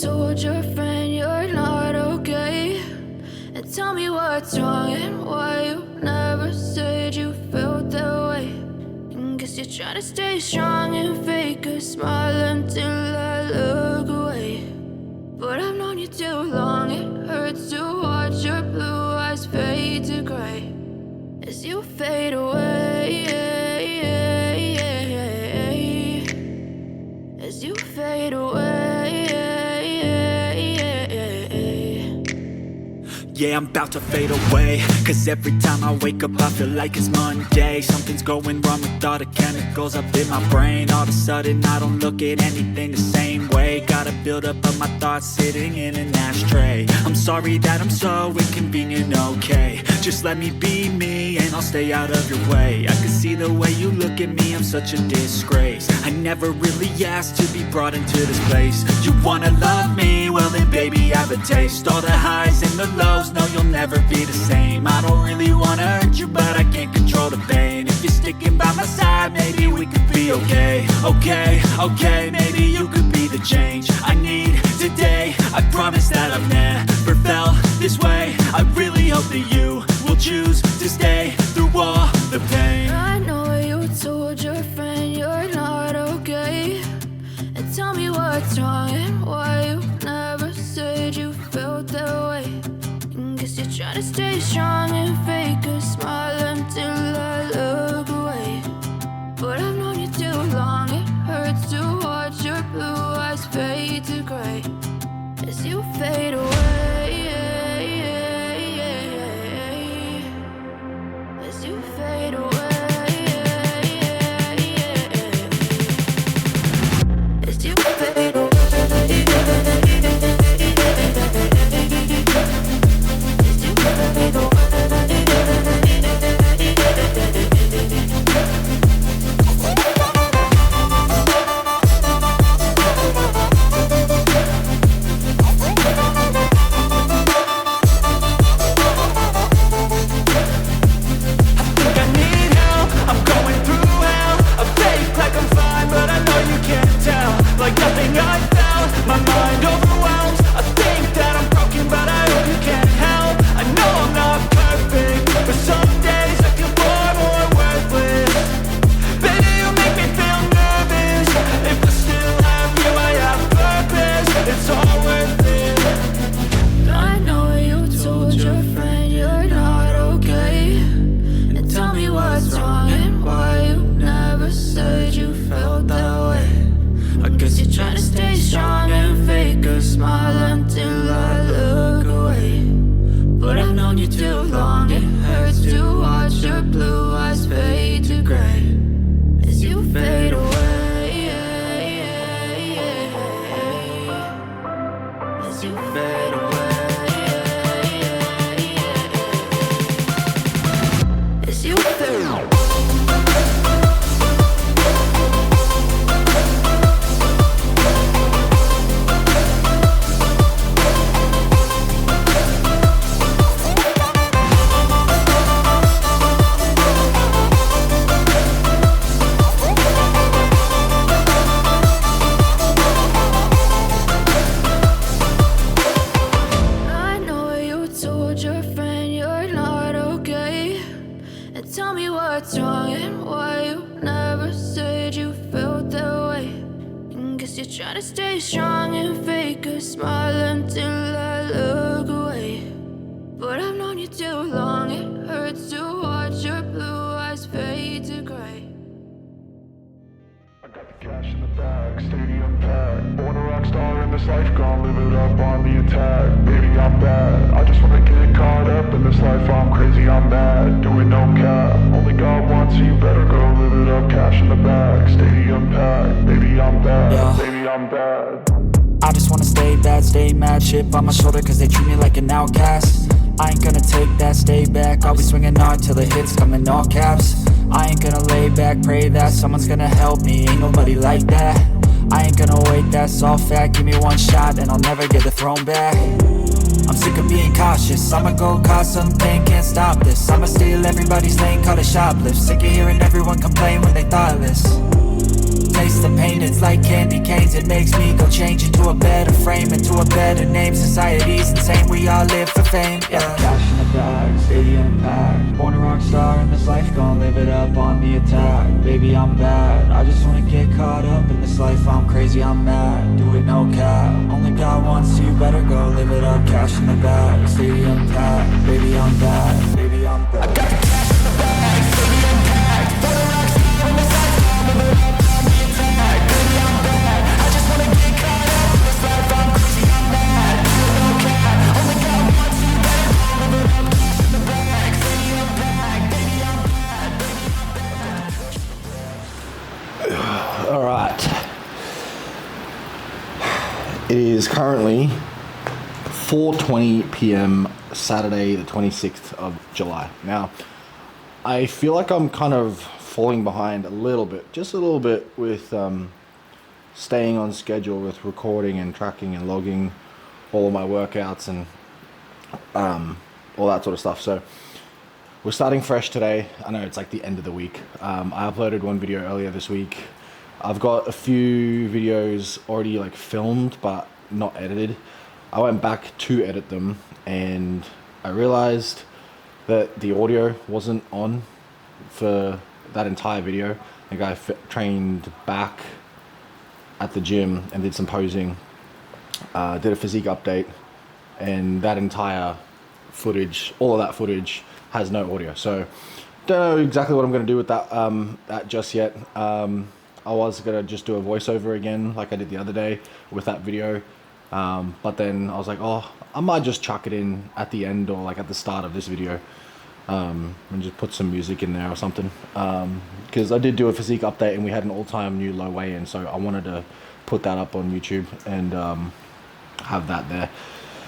told your friend you're not okay? And tell me what's wrong and why you never said you felt that way. And guess you're trying to stay strong and fake a smile until I look away. But I've known you too long, it hurts to watch your blue eyes fade to gray as you fade away, as you fade away. Yeah, I'm about to fade away, cause every time I wake up I feel like it's Monday. Something's going wrong with all the chemicals up in my brain. All of a sudden I don't look at anything the same way. Gotta build up of my thoughts sitting in an ashtray. I'm sorry that I'm so inconvenient, okay? Just let me be me and I'll stay out of your way. I can see the way you look at me, I'm such a disgrace. I never really asked to be brought into this place. You wanna love me? Well then baby I have a taste. All the highs and the lows, no you'll never be the same. I don't really wanna hurt you but I can't control the pain. If you're sticking by my side maybe we could be okay. Okay, maybe you could be the change I need today. I promise that I've never felt this way. I really hope that you will choose to stay through all the pain. I know you told your friend you're not okay. And tell me what's wrong and why you never said you felt that way. And guess you're trying to stay strong and fake a smile until I look away. But I've known you too long, it hurts to watch your blue eyes fade to gray as you fade away, as you fade away, as you fade away. Chip on my shoulder cause they treat me like an outcast. I ain't gonna take that, stay back. I'll be swinging hard till the hits come in all caps. I ain't gonna lay back, pray that someone's gonna help me. Ain't nobody like that. I ain't gonna wait, that's all fact. Give me one shot and I'll never get the throne back. I'm sick of being cautious. I'ma go cause something, can't stop this. I'ma steal everybody's lane, call it shoplift. Sick of hearing everyone complain when they thoughtless. replace the pain. It's like candy canes, it makes me go change into a better frame, into a better name. Society's insane, we all live for fame, yeah. Cash in the bag, stadium packed, born a rock star in this life, gon' live it up on the attack. Baby, I'm bad, I just wanna get caught up in this life. I'm crazy, I'm mad, do it no cap. Only God wants you, better go live it up. Cash in the bag, stadium packed, baby, I'm bad, baby, I'm bad. I got the cash in the bag, stadium packed, born a rock star in this life, gon' live it up on the attack. Baby, I'm bad, I just wanna get caught up in this life. I'm crazy, I'm mad, do it no cap. Only God wants you, better go live it up. Cash in the bag, stadium packed, baby, I'm bad, baby, I'm bad. All right. It is currently 4:20 p.m. Saturday, the 26th of July. Now, I feel like I'm kind of falling behind a little bit, just a little bit, with staying on schedule with recording and tracking and logging all of my workouts and all that sort of stuff. So we're starting fresh today. I know it's like the end of the week. I uploaded one video earlier this week. I've got a few videos already like filmed but not edited. I went back to edit them and I realized that the audio wasn't on for that entire video. I think I trained back at the gym and did some posing, did a physique update, and that entire footage, all of that footage has no audio. So don't know exactly what I'm going to do with that just yet. I was going to just do a voiceover again like I did the other day with that video. But then I was like, oh, I might just chuck it in at the end or like at the start of this video, and just put some music in there or something. Because I did do a physique update and we had an all-time new low weigh-in, so I wanted to put that up on YouTube and have that there.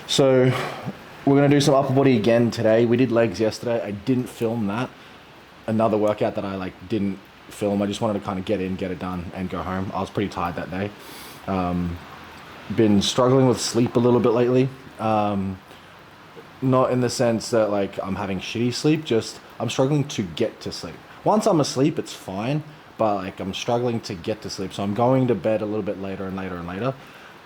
So we're going to do some upper body again today. We did legs yesterday. I didn't film that. Another workout that I like didn't film. I just wanted to kind of get in, get it done, and go home. I was pretty tired that day. Been struggling with sleep a little bit lately. Not in the sense that like I'm having shitty sleep, just I'm struggling to get to sleep. Once I'm asleep, it's fine, but like I'm struggling to get to sleep. So I'm going to bed a little bit later and later and later.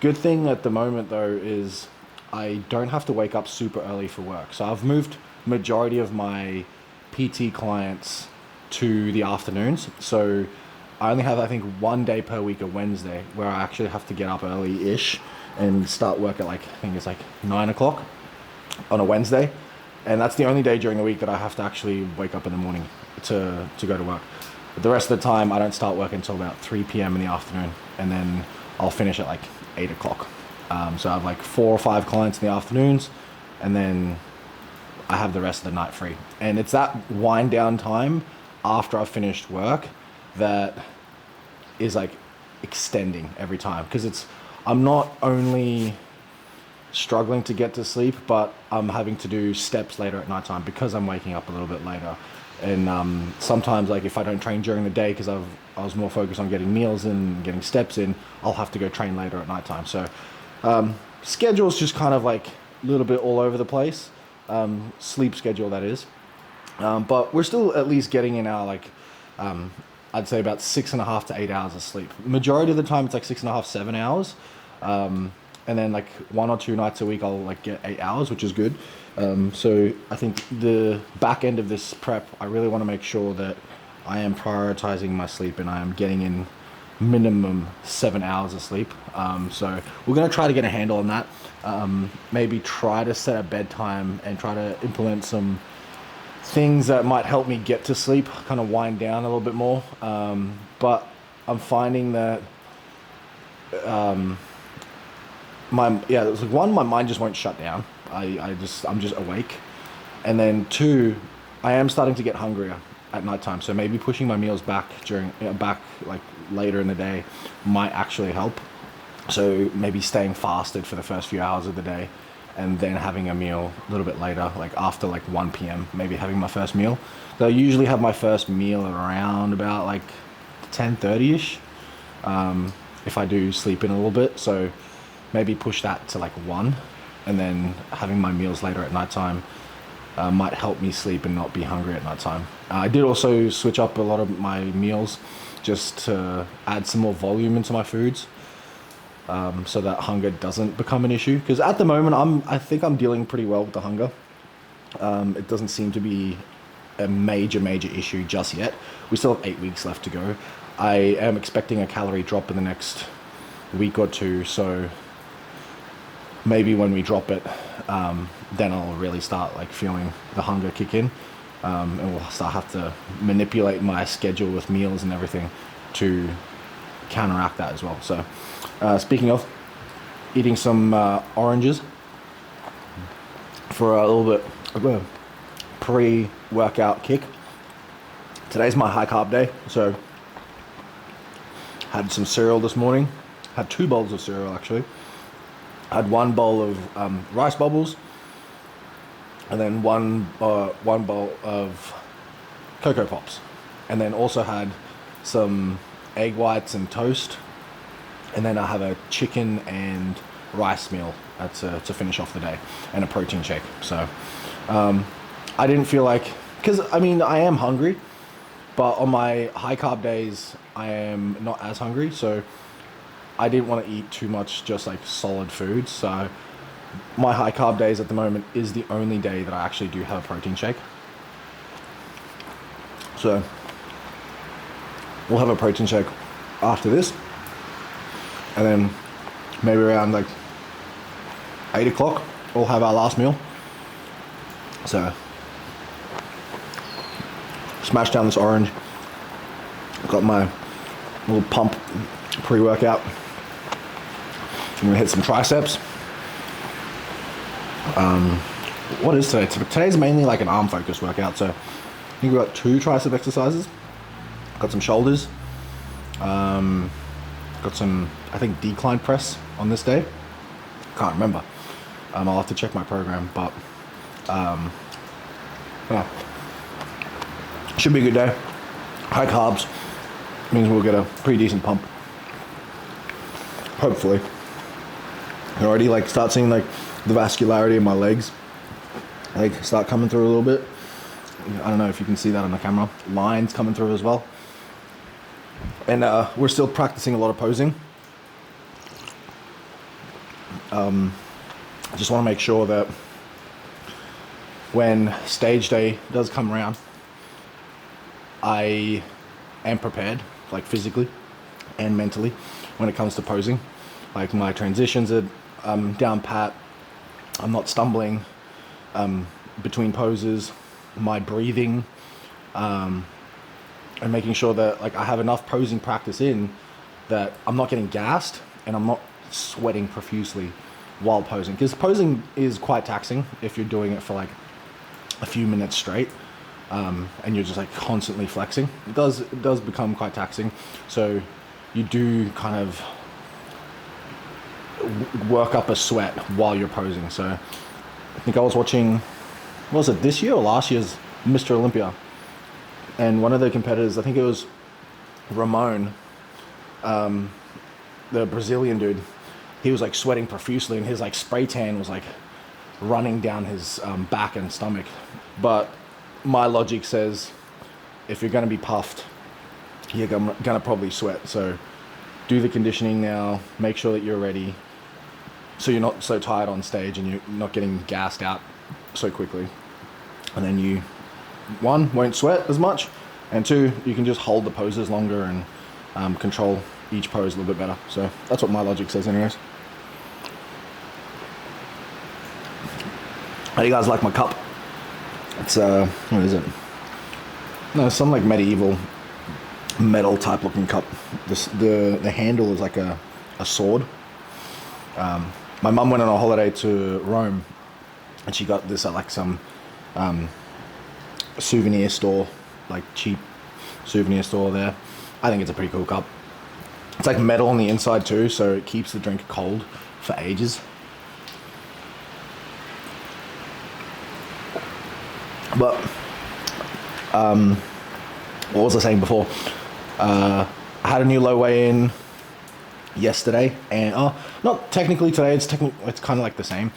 Good thing at the moment though is I don't have to wake up super early for work. So I've moved majority of my PT clients to the afternoons. So I only have, I think, one day per week, a Wednesday, where I actually have to get up early-ish and start work at like, I think it's like 9 o'clock on a Wednesday. And that's the only day during the week that I have to actually wake up in the morning to go to work. But the rest of the time, I don't start work until about 3 p.m. in the afternoon. And then I'll finish at like 8 o'clock. So I have like 4 or 5 clients in the afternoons, and then I have the rest of the night free. And it's that wind down time after I've finished work that is like extending every time, because I'm not only struggling to get to sleep, but I'm having to do steps later at nighttime because I'm waking up a little bit later. And sometimes like if I don't train during the day because I was more focused on getting meals and getting steps in, I'll have to go train later at nighttime. So schedule's just kind of like a little bit all over the place, sleep schedule that is. But we're still at least getting in our like I'd say about 6.5 to 8 hours of sleep. Majority of the time it's like 6.5, 7 hours. And then like 1 or 2 nights a week I'll like get 8 hours, which is good. So I think the back end of this prep, I really want to make sure that I am prioritizing my sleep and I am getting in minimum 7 hours of sleep. So we're going to try to get a handle on that. Maybe try to set a bedtime and try to implement some things that might help me get to sleep, kind of wind down a little bit more. But I'm finding that my mind just won't shut down. I'm just awake. And then 2, I am starting to get hungrier at nighttime. So maybe pushing my meals back like later in the day might actually help. So maybe staying fasted for the first few hours of the day, and then having a meal a little bit later, like after like 1 p.m, maybe having my first meal. So I usually have my first meal around about like 10:30ish, if I do sleep in a little bit. So maybe push that to like 1, and then having my meals later at nighttime might help me sleep and not be hungry at nighttime. I did also switch up a lot of my meals. just to add some more volume into my foods, so that hunger doesn't become an issue. Because at the moment, I think I'm dealing pretty well with the hunger. It doesn't seem to be a major issue just yet. We still have 8 weeks left to go. I am expecting a calorie drop in the next week or two, so maybe when we drop it, then I'll really start like feeling the hunger kick in, and we'll start have to manipulate my schedule with meals and everything to counteract that as well. So speaking of, eating some oranges for a little bit of a pre-workout kick. Today's my high carb day, so had some cereal this morning. Had 2 bowls of cereal actually. Had 1 bowl of rice bubbles, and then one bowl of Cocoa Pops, and then also had some egg whites and toast, and then I have a chicken and rice meal to finish off the day, and a protein shake. So I didn't feel like, because I mean I am hungry, but on my high carb days I am not as hungry, so I didn't want to eat too much just like solid food. So my high carb days at the moment is the only day that I actually do have a protein shake. So we'll have a protein shake after this, and then maybe around like 8 o'clock we'll have our last meal. So smash down this orange. Got my little pump pre-workout. I'm gonna hit some triceps. What is today? Today's mainly like an arm focused workout, so I think we've got 2 tricep exercises. Got some shoulders. Got some, I think, decline press on this day. Can't remember. I'll have to check my program, but yeah. Should be a good day. High carbs means we'll get a pretty decent pump. Hopefully. I already like start seeing like the vascularity in my legs like start coming through a little bit. I don't know if you can see that on the camera. Lines coming through as well. And we're still practicing a lot of posing. I just want to make sure that when stage day does come around, I am prepared, like physically and mentally, when it comes to posing. Like my transitions are down pat. I'm not stumbling between poses. My breathing, and making sure that like I have enough posing practice in that I'm not getting gassed and I'm not sweating profusely while posing. Because posing is quite taxing if you're doing it for like a few minutes straight, and you're just like constantly flexing. It does become quite taxing. So you do kind of work up a sweat while you're posing. So I think I was watching, what was it, this year or last year's Mr. Olympia, and one of the competitors, I think it was Ramon, the Brazilian dude, he was like sweating profusely and his like spray tan was like running down his back and stomach. But my logic says if you're going to be puffed, you're going to probably sweat. So do the conditioning now, make sure that you're ready, so you're not so tired on stage and you're not getting gassed out so quickly. And then you, 1, won't sweat as much, and 2, you can just hold the poses longer and control each pose a little bit better. So that's what my logic says anyways. How do you guys like my cup? It's what is it? No, some like medieval metal type looking cup. The handle is like a sword. My mum went on a holiday to Rome and she got this at like some souvenir store, like cheap souvenir store there. I think it's a pretty cool cup. It's like metal on the inside too, so it keeps the drink cold for ages. But what was I saying before? I had a new low weigh-in yesterday, and not technically today. It's kind of like the same.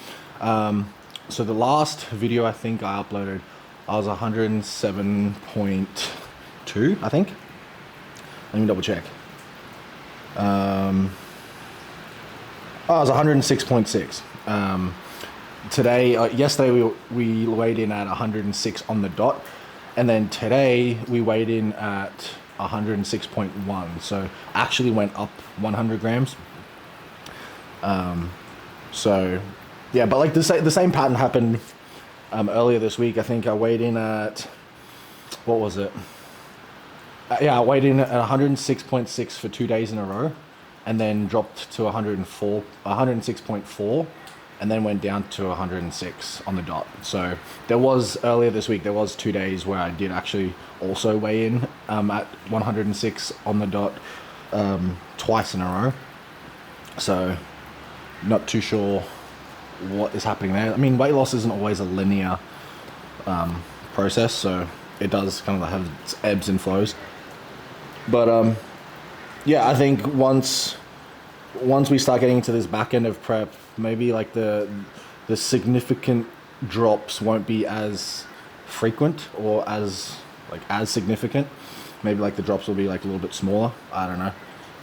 So the last video I think I uploaded, I was 107.2, I think. Let me double check. Oh, it was 106.6. Today, yesterday we weighed in at 106 on the dot, and then today we weighed in at 106.1. So actually went up 100 grams. So yeah, but like the same pattern happened earlier this week. I think I weighed in at, what was it? I weighed in at 106.6 for 2 days in a row, and then dropped to 106.4, and then went down to 106 on the dot. So there was, earlier this week, there was 2 days where I did actually also weigh in at 106 on the dot twice in a row. So not too sure what is happening there. I mean, weight loss isn't always a linear process, so it does kind of have its ebbs and flows. But yeah, I think once we start getting into this back end of prep, maybe like the significant drops won't be as frequent or as significant. Maybe like the drops will be like a little bit smaller. I don't know.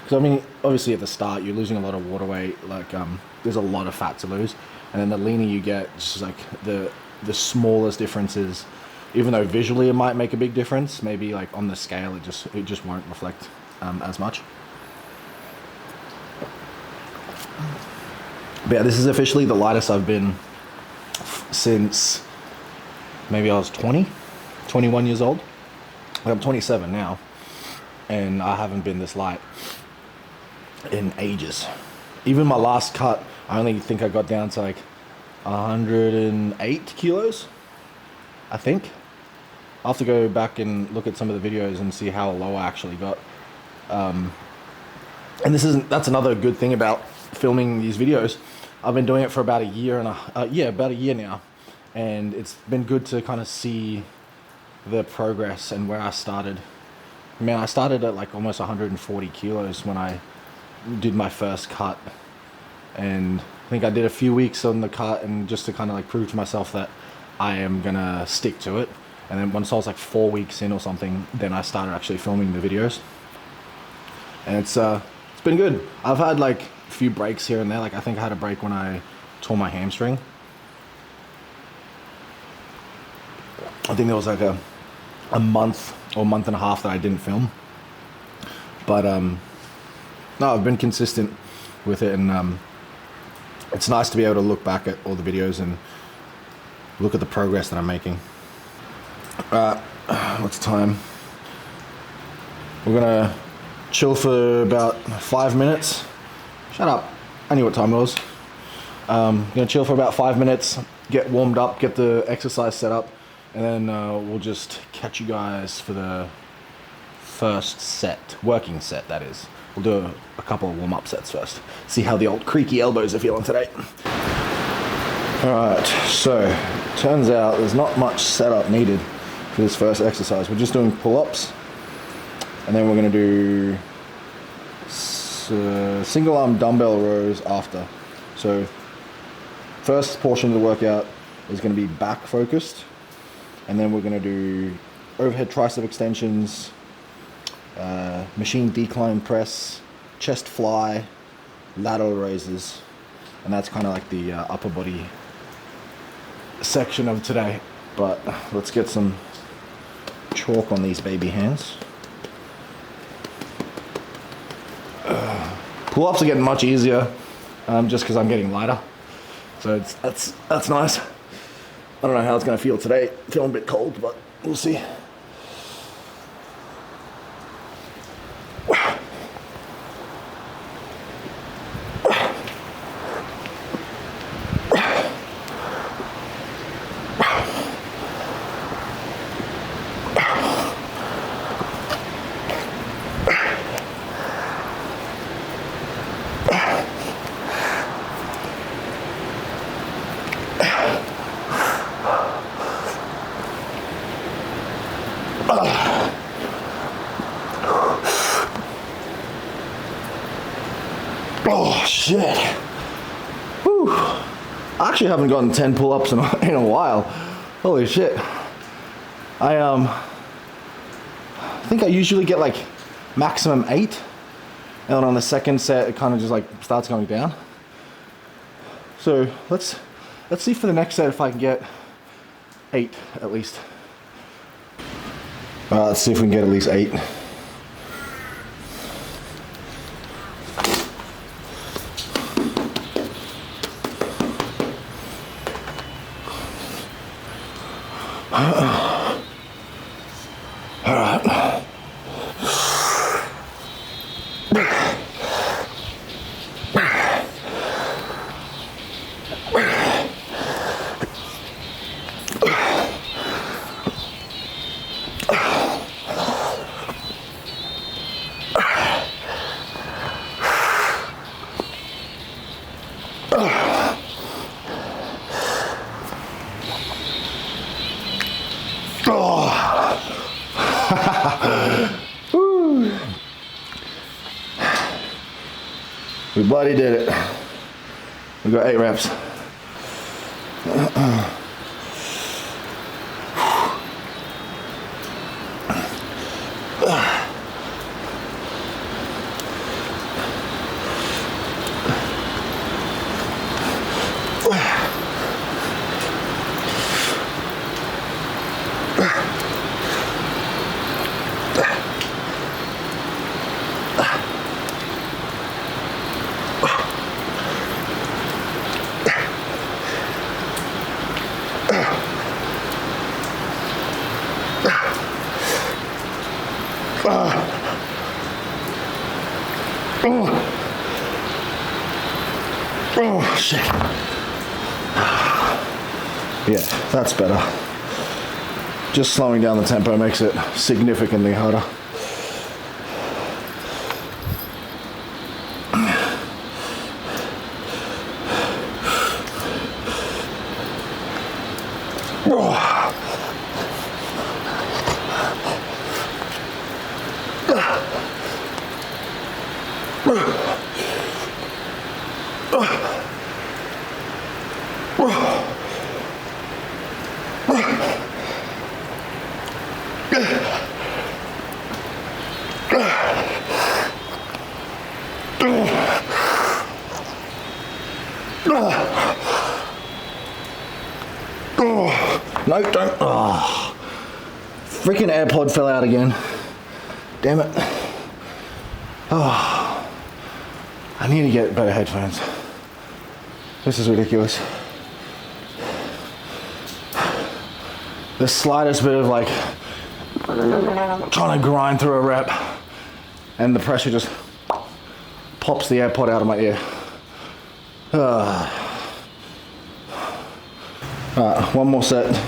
Because I mean, obviously at the start you're losing a lot of water weight. Like there's a lot of fat to lose, and then the leaner you get, just like the smallest differences. Even though visually it might make a big difference, maybe like on the scale it just won't reflect as much. But yeah, this is officially the lightest I've been since maybe I was 21 years old. I'm 27 now, and I haven't been this light in ages. Even my last cut, I only think I got down to like 108 kilos, I think. I'll have to go back and look at some of the videos and see how low I actually got. And that's another good thing about filming these videos. I've been doing it for about a year now, and it's been good to kind of see the progress and where I started. I mean, I started at like almost 140 kilos when I did my first cut, and I think I did a few weeks on the cut, and just to kind of like prove to myself that I am gonna stick to it. And then once I was like 4 weeks in or something, then I started actually filming the videos. And it's been good. I've had like a few breaks here and there. Like I think I had a break when I tore my hamstring. I think there was like a month or month and a half that I didn't film. But no, I've been consistent with it, and it's nice to be able to look back at all the videos and look at the progress that I'm making. What's time? We're gonna chill for about 5 minutes. Shut up. I knew what time it was. Gonna chill for about 5 minutes, get warmed up, get the exercise set up, and then we'll just catch you guys for the first set, working set that is. We'll do a couple of warm-up sets first. See how the old creaky elbows are feeling today. Alright, so turns out there's not much setup needed for this first exercise. We're just doing pull-ups, and then we're going to do single arm dumbbell rows after. So first portion of the workout is going to be back focused, and then we're going to do overhead tricep extensions, machine decline press, chest fly, lateral raises, and that's kind of like the upper body section of today. But let's get some chalk on these baby hands. Pull-ups are getting much easier, just because I'm getting lighter. So that's nice. I don't know how it's going to feel today. Feeling a bit cold, but we'll see. Oh shit. Whew. I actually haven't gotten 10 pull-ups in a while. Holy shit. I think I usually get like maximum 8. And then on the second set, it kind of just like starts going down. So let's see for the next set if I can get 8 at least. All right, let's see if we can get at least 8. All right. We bloody did it. We got 8 reps. Oh shit. Yeah, that's better. Just slowing down the tempo makes it significantly harder. No, don't. Oh. Freaking AirPod fell out again. Damn it. Oh. I need to get better headphones. This is ridiculous. The slightest bit of like trying to grind through a rep and the pressure just pops the AirPod out of my ear. Alright, one more set.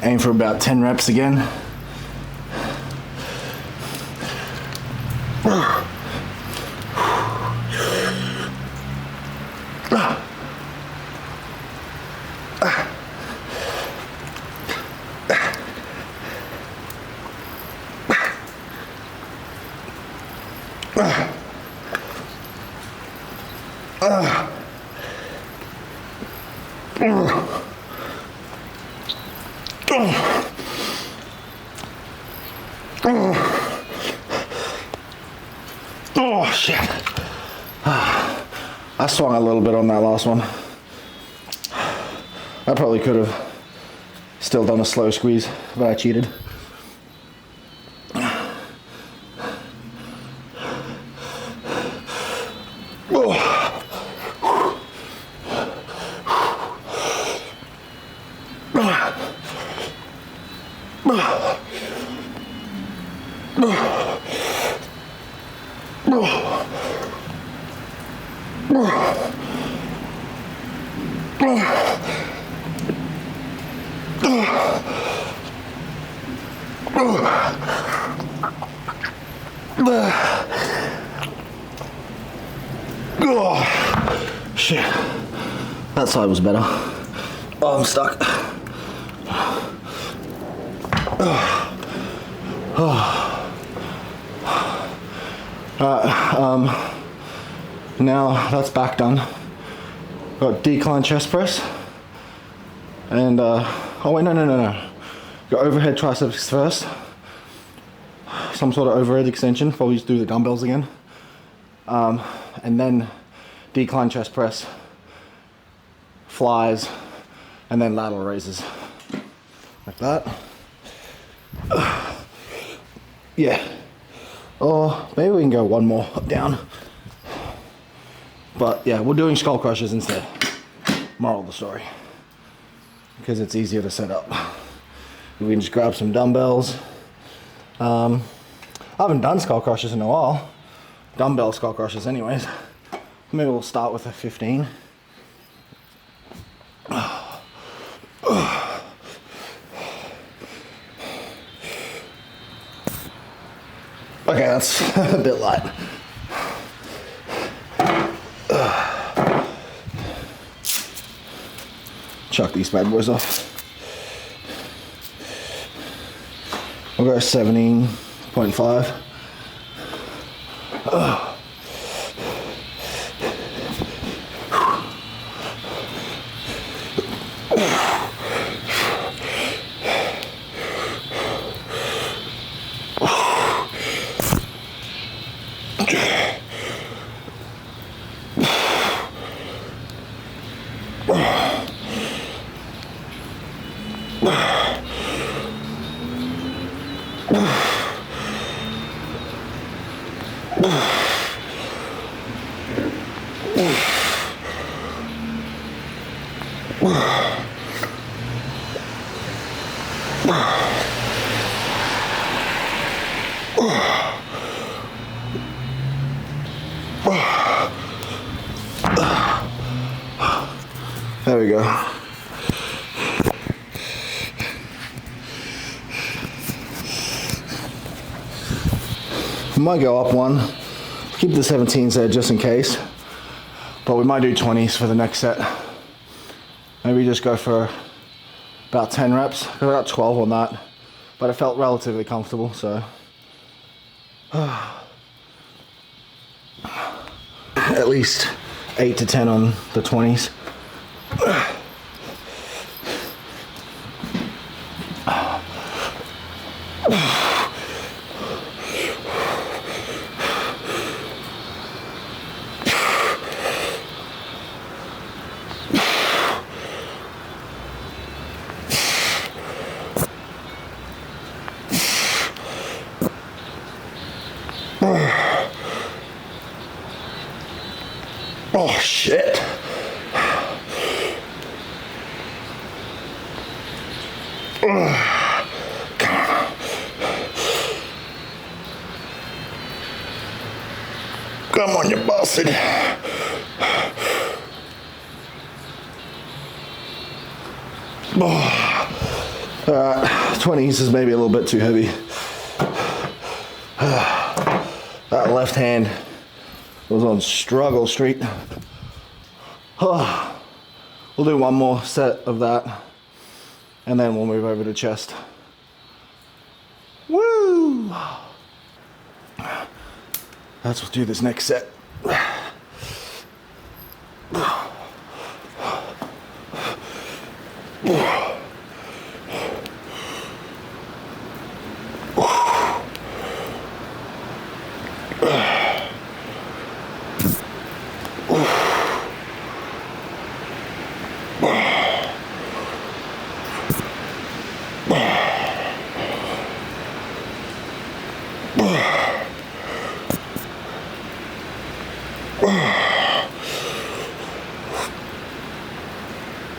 Aim for about 10 reps again. Oh shit. I swung a little bit on that last one. I probably could have still done a slow squeeze, but I cheated. Oh, shit. That side was better. Oh, I'm stuck. Now that's back done. Got decline chest press and Oh wait, no. Your overhead triceps first. Some sort of overhead extension. Probably just do the dumbbells again. And then decline chest press, flies, and then lateral raises. Like that. Yeah. Or maybe we can go one more down. But yeah, we're doing skull crushers instead. Moral of the story. Because it's easier to set up. We can just grab some dumbbells. I haven't done skull crushers in a while. Dumbbell skull crushers anyways. Maybe we'll start with a 15. Okay, that's a bit light. Chuck these bad boys off. We'll go 17.5. There we go. Might go up one. Keep the 17s there just in case. But we might do 20s for the next set. Maybe just go for about 10 reps. I got 12 on that. But it felt relatively comfortable, so. At least 8 to 10 on the 20s. Oh shit. Come on, you bastard. Alright, 20s is maybe a little bit too heavy. That left hand was on struggle street. We'll do one more set of that and then we'll move over to chest. Woo! Let's do this next set.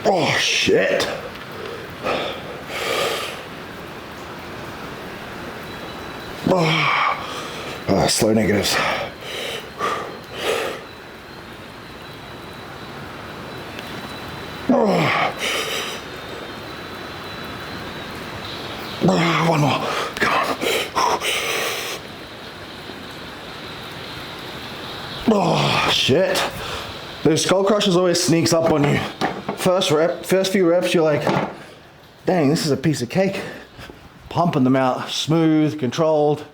Oh shit. Slow negatives. One more. Come on. Oh shit. The skull crushers always sneaks up on you. First few reps, you're like, dang, this is a piece of cake. Pumping them out, smooth, controlled.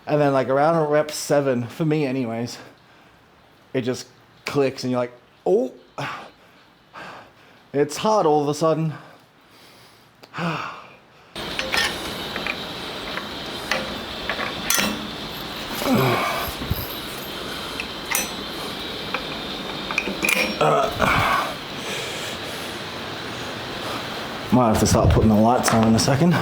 And then like around rep 7, for me anyways, it just clicks and you're like, oh. It's hard all of a sudden. Might have to start putting the lights on in a second.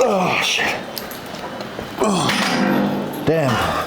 Oh shit. Oh, damn.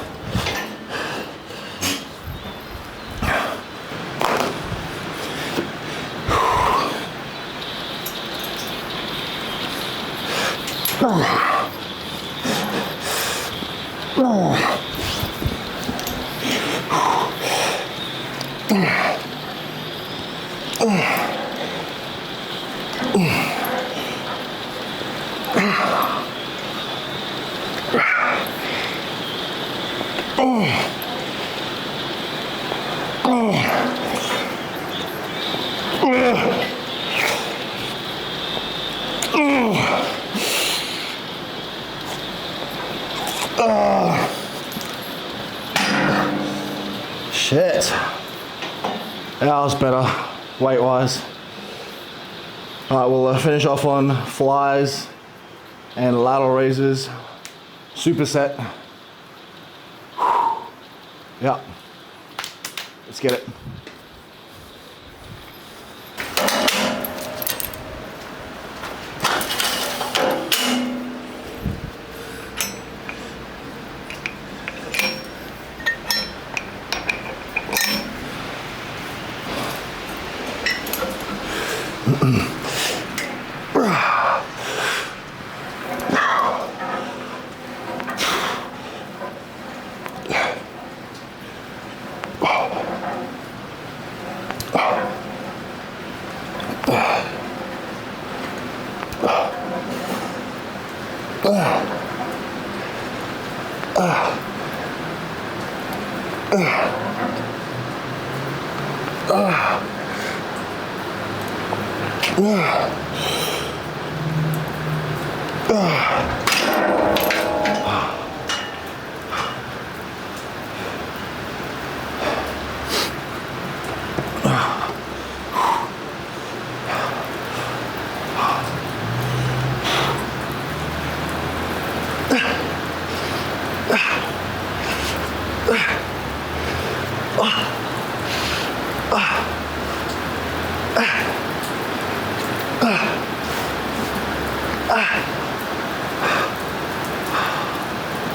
Shit. That was better, weight wise. Alright, we'll finish off on flies and lateral raises. Superset. Yeah. Let's get it.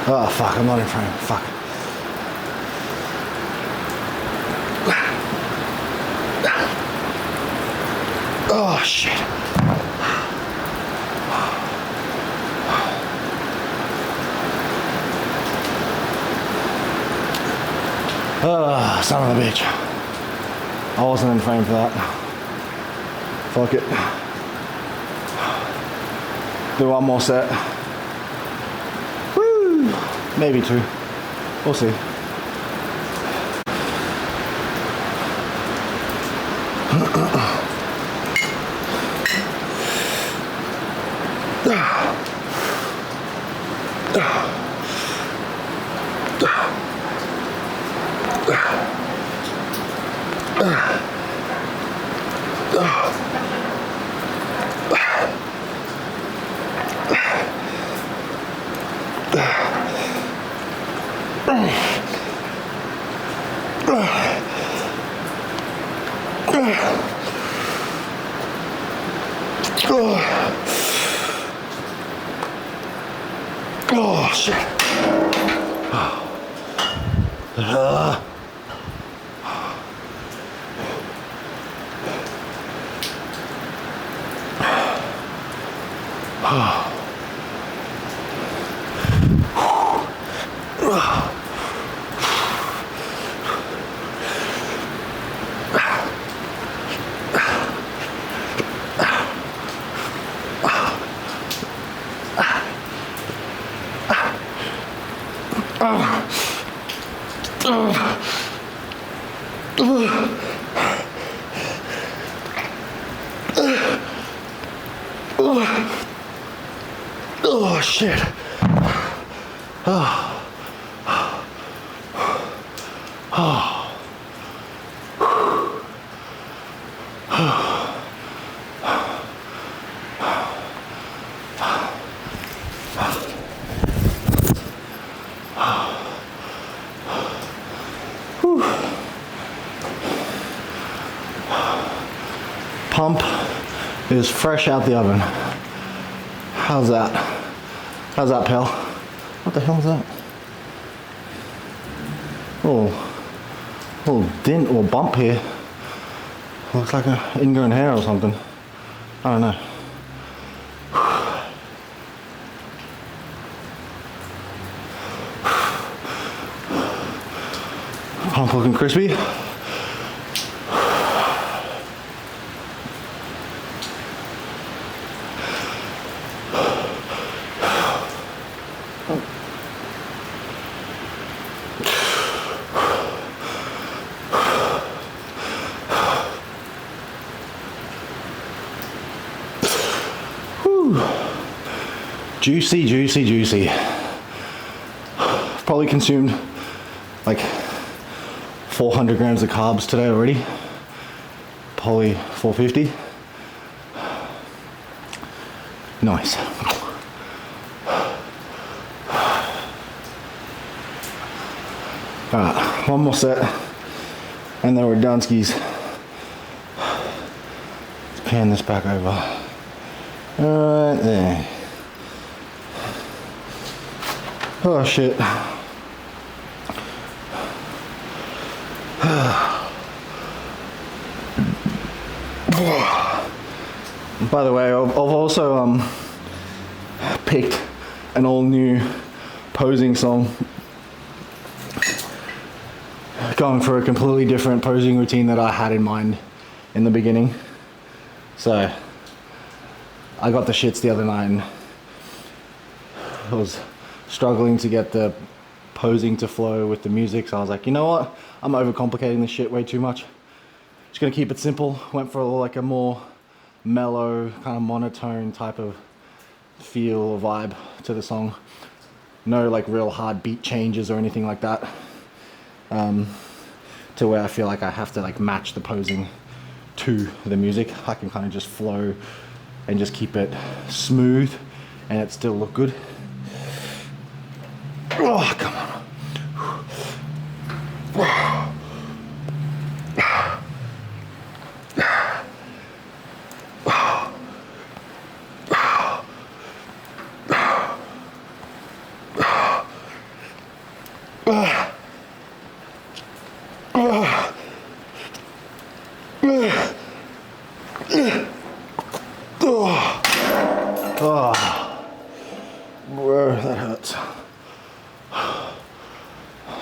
Oh fuck, I'm not in frame, fuck. Oh shit. Oh, son of a bitch. I wasn't in frame for that. Fuck it. Do one more set. Woo! Maybe two. We'll see. Oh shit. Oh shit. Pump is fresh out the oven. How's that? How's that, pal? What the hell is that? Oh, dent or bump here. Looks like an ingrown hair or something. I don't know. Pump looking crispy. Juicy, juicy, juicy. Probably consumed like 400 grams of carbs today already. Probably 450. Nice. Alright, one more set and then we're done skis. Let's pan this back over. Right there. Oh shit. By the way, I've also picked an all new posing song. Going for a completely different posing routine that I had in mind in the beginning. So I got the shits the other night and I was struggling to get the posing to flow with the music, so I was like, you know what, I'm overcomplicating this shit way too much. Just gonna keep it simple. Went for like a more mellow, kind of monotone type of feel or vibe to the song. No like real hard beat changes or anything like that, to where I feel like I have to like match the posing to the music. I can kind of just flow and just keep it smooth and it still look good. Oh, come on. Bro, that hurts.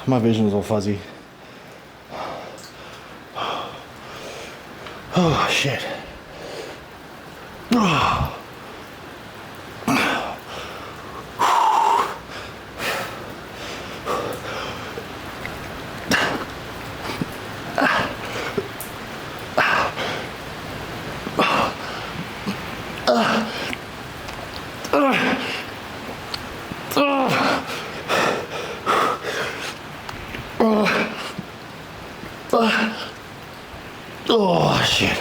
My vision's all fuzzy. Oh shit. Oh shit.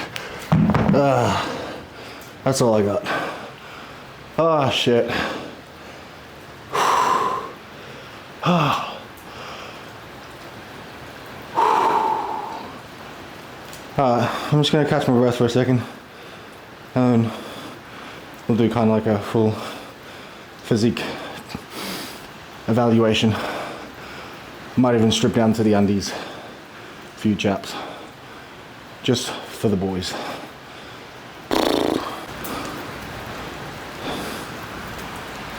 That's all I got. Oh shit. I'm just gonna catch my breath for a second and then we'll do kind of like a full physique evaluation. Might even strip down to the undies. A few chaps. Just for the boys.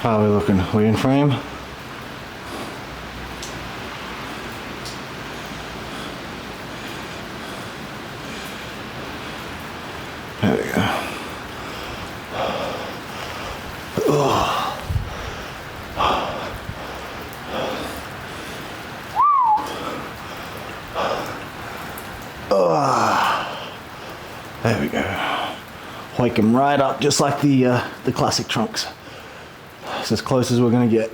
How are we looking? We in frame? There we go. There we go. Hike them right up, just like the classic trunks. It's as close as we're gonna get.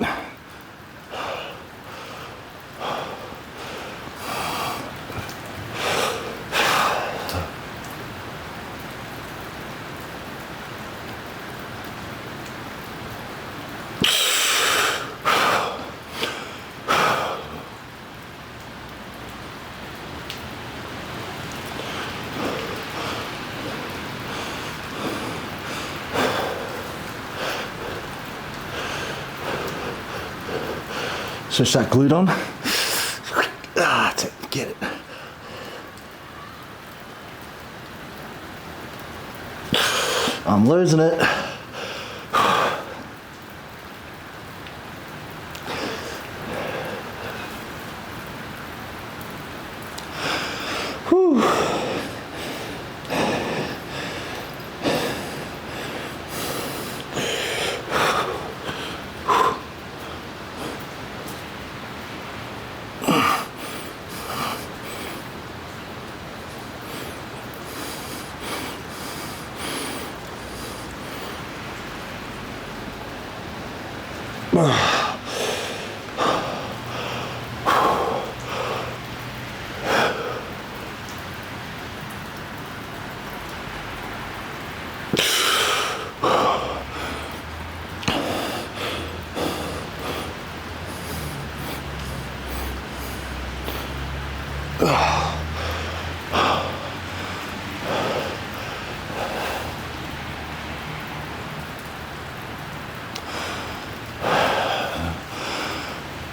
Switch that glute on. That's it, get it. I'm losing it. Whew.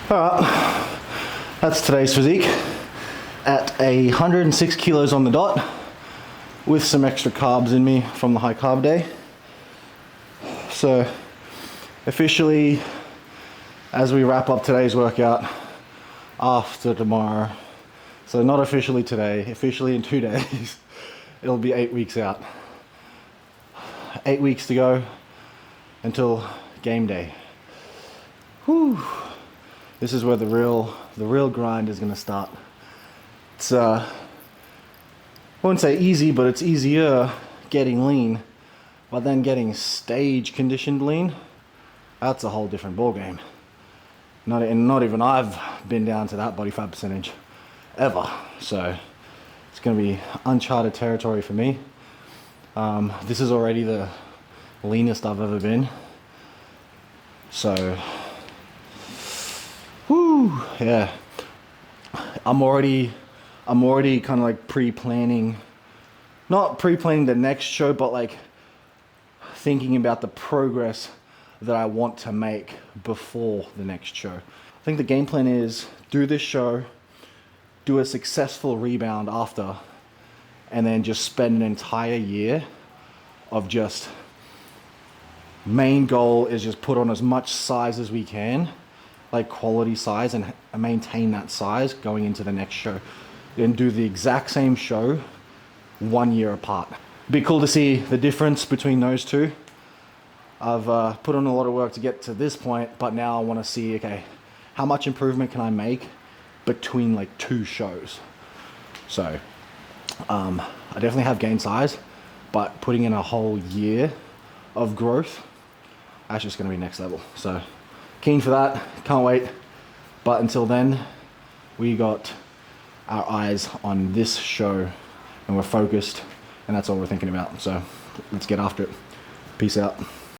Alright, that's today's physique at 106 kilos on the dot with some extra carbs in me from the high carb day. So officially, as we wrap up today's workout, after tomorrow, so not officially today, officially in 2 days, it'll be 8 weeks out. 8 weeks to go until game day. Whew. This is where the real grind is gonna start. It's I wouldn't say easy, but it's easier getting lean, but then getting stage conditioned lean, that's a whole different ball game. Not even I've been down to that body fat percentage ever. So it's gonna be uncharted territory for me. This is already the leanest I've ever been. So, whoo, yeah. I'm already kind of like pre-planning, not pre-planning the next show, but like thinking about the progress that I want to make before the next show. I think the game plan is do this show, do a successful rebound after, and then just spend an entire year of just, main goal is just put on as much size as we can, like quality size, and maintain that size going into the next show. Then do the exact same show 1 year apart. Be cool to see the difference between those two. I've put on a lot of work to get to this point, but now I want to see, okay, how much improvement can I make between like 2 shows? So I definitely have gained size, but putting in a whole year of growth, that's just going to be next level. So keen for that, can't wait. But until then, we got our eyes on this show and we're focused, and that's all we're thinking about. So let's get after it. Peace out.